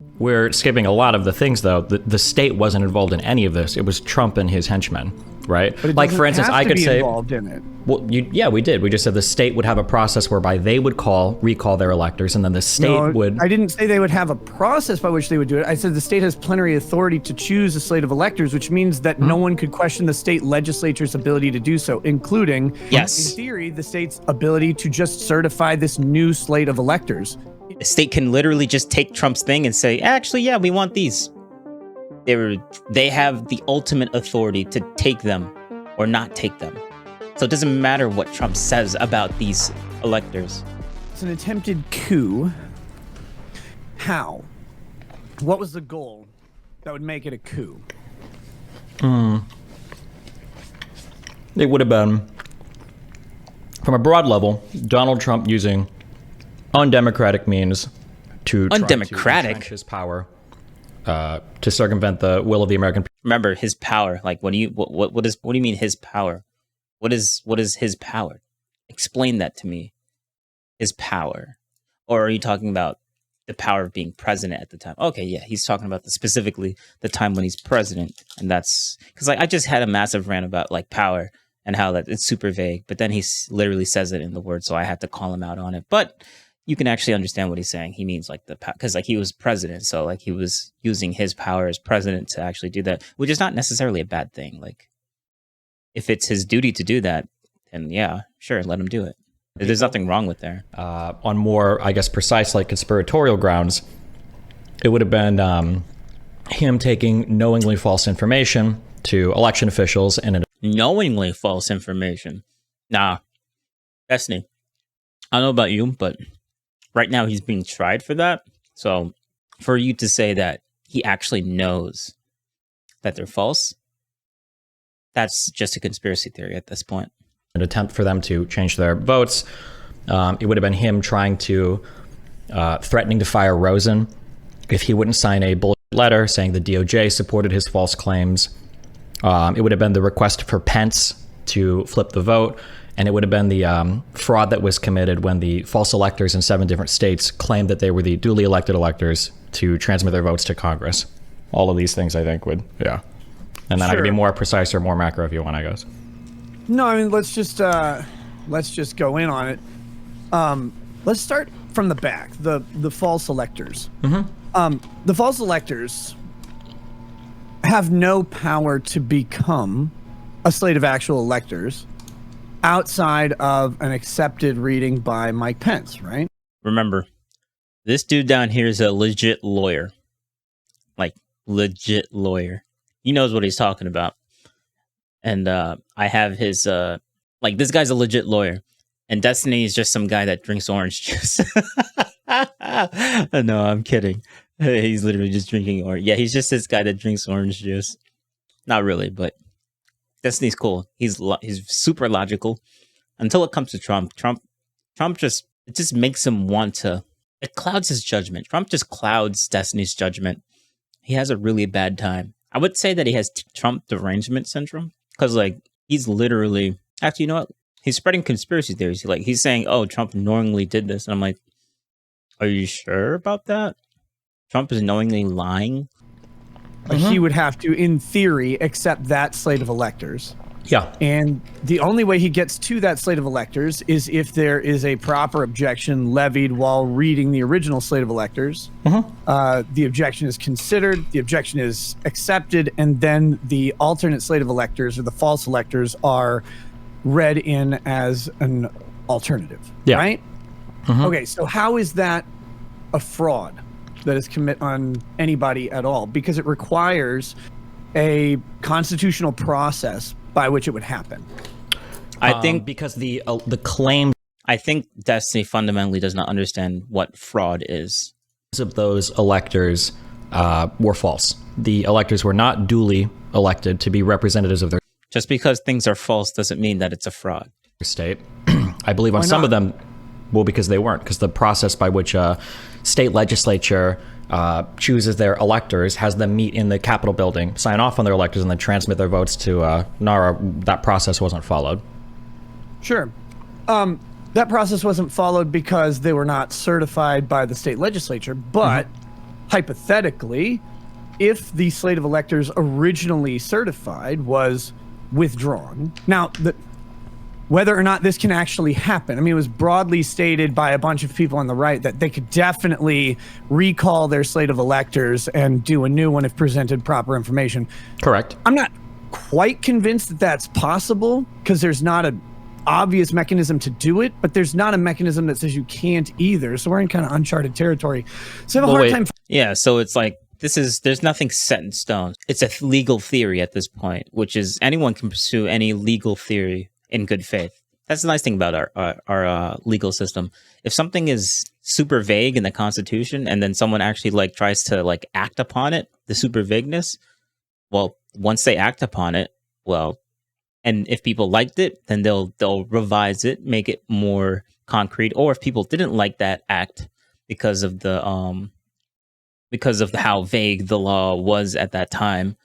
We're skipping a lot of the things, though. The state wasn't involved in any of this. It was Trump and his henchmen, right? But it like, for instance, I could say, involved in it. Well, yeah, we did. We just said the state would have a process whereby they would recall their electors, and then the state would. I didn't say they would have a process by which they would do it. I said the state has plenary authority to choose a slate of electors, which means that no one could question the state legislature's ability to do so, including, in theory, the state's ability to just certify this new slate of electors. The state can literally just take Trump's thing and say, actually, yeah, we want these. They have the ultimate authority to take them or not take them. So it doesn't matter what Trump says about these electors. It's an attempted coup. How? What was the goal that would make it a coup? It would have been, from a broad level, Donald Trump using undemocratic means to try to entrench his power, to circumvent the will of the American people. Remember, his power. Like, what do you mean his power? What is his power? Explain that to me. His power. Or are you talking about the power of being president at the time? Okay, yeah, he's talking about specifically the time when he's president, and that's because I just had a massive rant about like power and how that it's super vague, but then he literally says it in the word, so I had to call him out on it. But you can actually understand what he's saying. He means like because like he was president, so like he was using his power as president to actually do that, which is not necessarily a bad thing. Like if it's his duty to do that, then yeah, sure, let him do it. There's nothing wrong with there. On more, I guess, precise like conspiratorial grounds, it would have been him taking knowingly false information to election officials and knowingly false information. Nah, Destiny. I don't know about you, but right now he's being tried for that. So for you to say that he actually knows that they're false, that's just a conspiracy theory at this point. An attempt for them to change their votes. It would have been him trying to, threatening to fire Rosen if he wouldn't sign a bullshit letter saying the DOJ supported his false claims. It would have been the request for Pence to flip the vote. And it would have been the fraud that was committed when the false electors in 7 different states claimed that they were the duly elected electors to transmit their votes to Congress. All of these things, I think, would, yeah. And then I could be more precise or more macro if you want, I guess. No, I mean, let's just go in on it. Let's start from the back, the false electors. The false electors have no power to become a slate of actual electors outside of an accepted reading by Mike Pence, right? Remember, this dude down here is a legit lawyer. Like, legit lawyer. He knows what he's talking about. And I have his, like, this guy's a legit lawyer. And Destiny is just some guy that drinks orange juice. No, I'm kidding. He's literally just drinking orange. Yeah, he's just this guy that drinks orange juice. Not really, but Destiny's cool. He's super logical. Until it comes to Trump. Trump just makes him want to. It clouds his judgment. Trump just clouds Destiny's judgment. He has a really bad time. I would say that he has Trump derangement syndrome. Because, like, he's literally... Actually, you know what? He's spreading conspiracy theories. Like, he's saying, oh, Trump knowingly did this. And I'm like, are you sure about that? Trump is knowingly lying? Like, he would have to, in theory, accept that slate of electors. Yeah. And the only way he gets to that slate of electors is if there is a proper objection levied while reading the original slate of electors. The objection is considered, the objection is accepted, and then the alternate slate of electors, or the false electors, are read in as an alternative. Yeah. Right? Okay, so how is that a fraud that is commit on anybody at all? Because it requires a constitutional process by which it would happen. I think because the claim... I think Destiny fundamentally does not understand what fraud is. Of those electors were false. The electors were not duly elected to be representatives of their... Just because things are false doesn't mean that it's a fraud. State. I believe on some of them, well, because they weren't. Because the process by which a state legislature chooses their electors, has them meet in the Capitol building, sign off on their electors, and then transmit their votes to NARA. That process wasn't followed. Sure. That process wasn't followed because they were not certified by the state legislature, but hypothetically, if the slate of electors originally certified was withdrawn. Now, whether or not this can actually happen, I mean, it was broadly stated by a bunch of people on the right that they could definitely recall their slate of electors and do a new one if presented proper information. Correct. I'm not quite convinced that that's possible because there's not an obvious mechanism to do it, but there's not a mechanism that says you can't either. So we're in kind of uncharted territory. So I have a hard time. Yeah, so it's like, there's nothing set in stone. It's a legal theory at this point, which is anyone can pursue any legal theory in good faith. That's the nice thing about our legal system. If something is super vague in the Constitution and then someone actually like tries to like act upon it, the super vagueness, well, once they act upon it, well, and if people liked it, then they'll revise it, make it more concrete. Or if people didn't like that act because of how vague the law was at that time,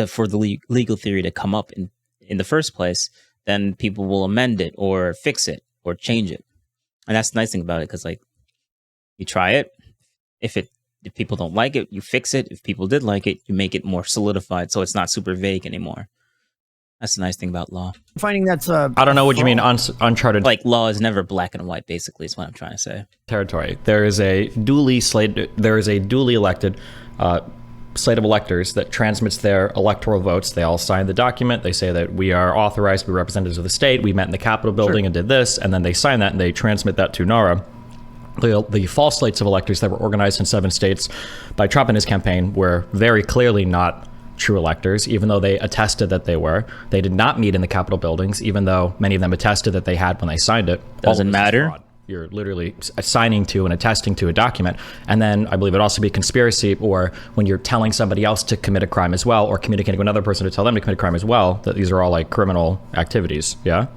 for the legal theory to come up in the first place, then people will amend it or fix it or change it. And that's the nice thing about it, because like you try it, if people don't like it, you fix it. If people did like it, you make it more solidified, so it's not super vague anymore. That's the nice thing about law. Finding that's I don't know what you mean uncharted. Like law is never black and white, basically, is what I'm trying to say. Territory. There is a duly elected slate of electors that transmits their electoral votes. They all sign the document. They say that we are authorized to be representatives of the state. We met in the Capitol building and did this, and then they sign that and they transmit that to NARA. The false slates of electors that were organized in 7 states by Trump and his campaign were very clearly not true electors, even though they attested that they were. They did not meet in the Capitol buildings, even though many of them attested that they had when they signed it. Doesn't matter. You're literally signing to and attesting to a document. And then I believe it'd also be conspiracy, or when you're telling somebody else to commit a crime as well, or communicating with another person to tell them to commit a crime as well, that these are all like criminal activities. Yeah?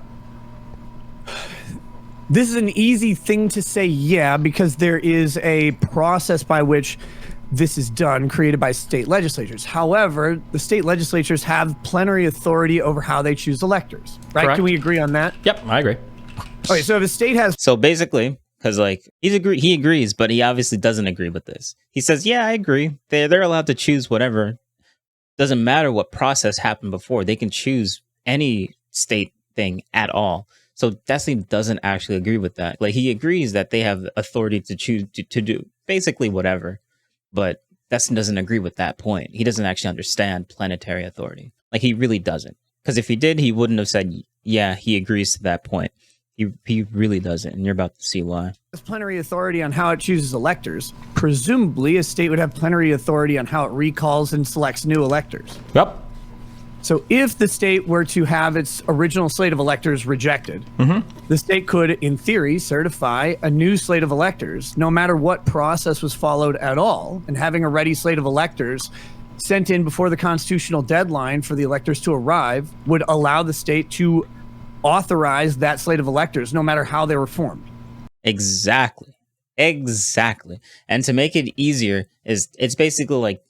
This is an easy thing to say, yeah, because there is a process by which this is done, created by state legislatures. However, the state legislatures have plenary authority over how they choose electors, right? Correct. Can we agree on that? Yep, I agree. Okay, so if a state has... So basically, because like he agrees, but he obviously doesn't agree with this. He says, yeah, I agree. They're allowed to choose whatever. Doesn't matter what process happened before. They can choose any state thing at all. So Destiny doesn't actually agree with that. Like he agrees that they have authority to choose to do basically whatever. But Dustin doesn't agree with that point. He doesn't actually understand planetary authority. Like, he really doesn't. Because if he did, he wouldn't have said, yeah, he agrees to that point. He really doesn't, and you're about to see why. Has plenary authority on how it chooses electors. Presumably, a state would have plenary authority on how it recalls and selects new electors. Yep. So if the state were to have its original slate of electors rejected, the state could, in theory, certify a new slate of electors, no matter what process was followed at all. And having a ready slate of electors sent in before the constitutional deadline for the electors to arrive would allow the state to authorize that slate of electors, no matter how they were formed. Exactly. And to make it easier, it's basically like,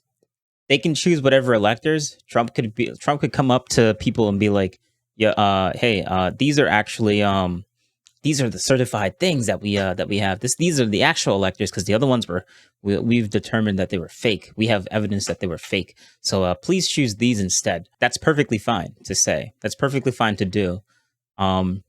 they can choose whatever electors. Trump could come up to people and be like, "Yeah, hey, these are actually these are the certified things that we have. These are the actual electors, because the other ones we've determined that they were fake. We have evidence that they were fake. So please choose these instead." That's perfectly fine to say. That's perfectly fine to do,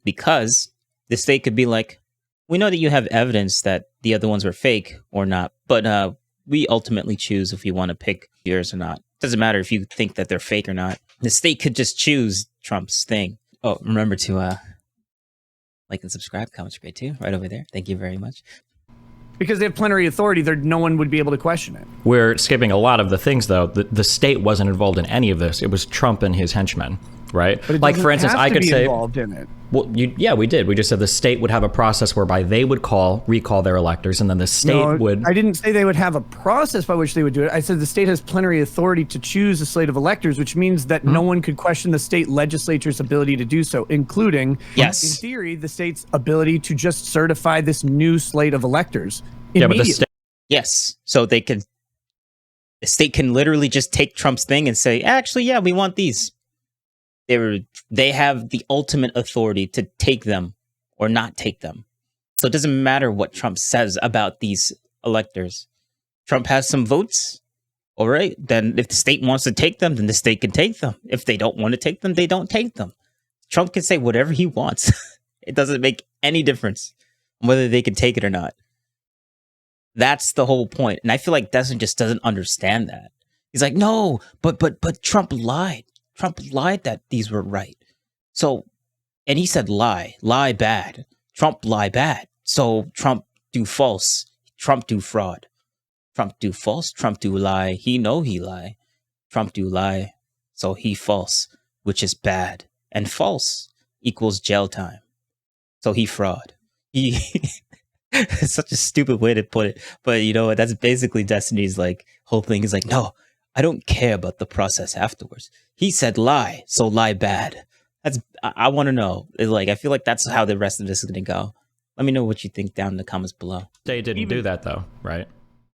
because the state could be like, "We know that you have evidence that the other ones were fake or not, but we ultimately choose if we want to pick yours or not. Doesn't matter if you think that they're fake or not." The state could just choose Trump's thing. Oh, remember to like and subscribe. Comments are great too, right over there. Thank you very much. Because they have plenary authority, no one would be able to question it. We're skipping a lot of the things, though. The state wasn't involved in any of this. It was Trump and his henchmen, right? But it like, for instance, I could say, involved in it. Well, yeah, we did. We just said the state would have a process whereby they would recall their electors, and then the state would... I didn't say they would have a process by which they would do it. I said the state has plenary authority to choose a slate of electors, which means that no one could question the state legislature's ability to do so, including, in theory, the state's ability to just certify this new slate of electors. Yeah, but the state... Yes, so the state can literally just take Trump's thing and say, actually, yeah, we want these. They have the ultimate authority to take them or not take them. So it doesn't matter what Trump says about these electors. Trump has some votes. All right. Then if the state wants to take them, then the state can take them. If they don't want to take them, they don't take them. Trump can say whatever he wants. It doesn't make any difference whether they can take it or not. That's the whole point. And I feel like Desmond just doesn't understand that. He's like, no, but Trump lied. Trump lied that these were right. So, and he said lie bad. Trump lie bad. So Trump do false. Trump do fraud. Trump do false. Trump do lie. He know he lie. Trump do lie. So he false, which is bad. And false equals jail time. So he fraud. He it's such a stupid way to put it. But you know what? That's basically Destiny's like whole thing is like, no, I don't care about the process afterwards. He said lie, so lie bad. I want to know. Like, I feel like that's how the rest of this is going to go. Let me know what you think down in the comments below. They didn't do that though, right?